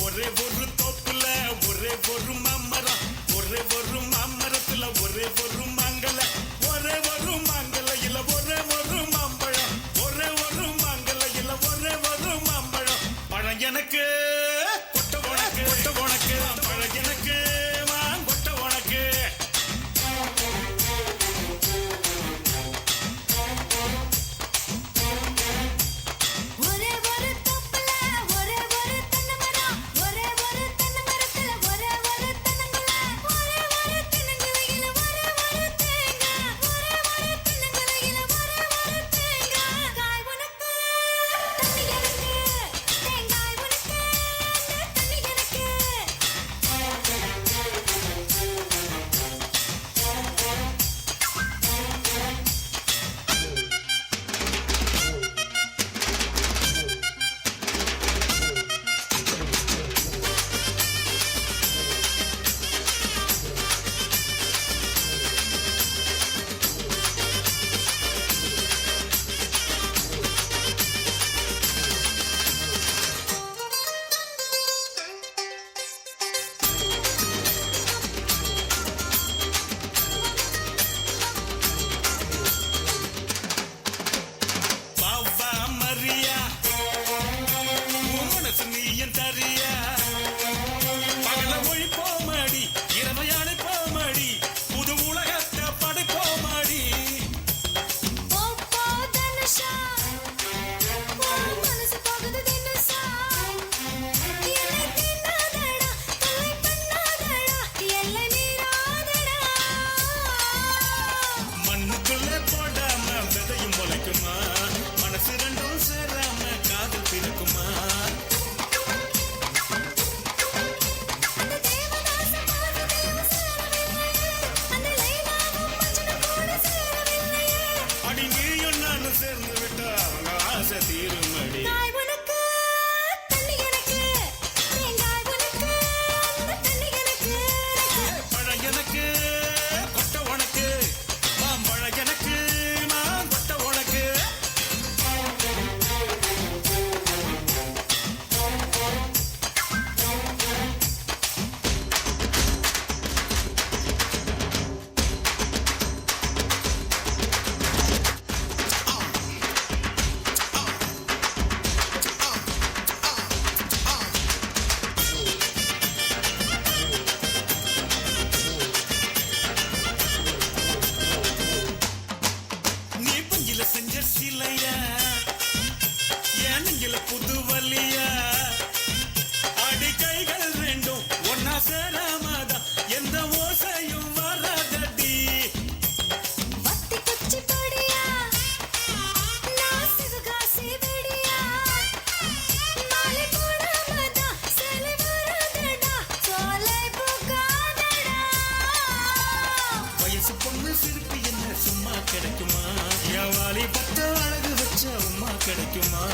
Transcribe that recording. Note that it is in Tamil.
ஒரே ஒரு தோப்புல ஒரே ஒரு மாமரம், ஒரே ஒரு மாமரத்துல ஒரே ஒரு மாங்கல, ஒரே ஒரு மாங்கலையில ஒரே ஒரு மாம்பழம், ஒரே ஒரு மாங்கலையில ஒரே ஒரு மாம்பழம். பழம் எனக்கு கொட்ட உனக்கு, கொட்ட உனக்கு, பழம் எனக்கு கொட்ட உனக்கு. மனசு ரெண்டும் சேராம காதல் பிறக்குமா? அடி நீயும் நானும் சேர்ந்து விட்டா அவங்க ஆசை தீருமடி. பழம் எனக்கு கொட்ட உனக்கு, மாம்பழம் எனக்கு நான் கொட்ட உனக்கு. செஞ்ச சிலையா என் நெஞ்சில புது வலியா, அடி கைகள் ரெண்டும் ஒன்னா சேராமதான் எந்த ஓசையும் வராதடி. வயசு பொண்ணு சிரிப்பு என்ன சும்மா கிடைக்குமா? என் வாலி பட்ட அழகு வச்ச உமா கிடைக்குமா?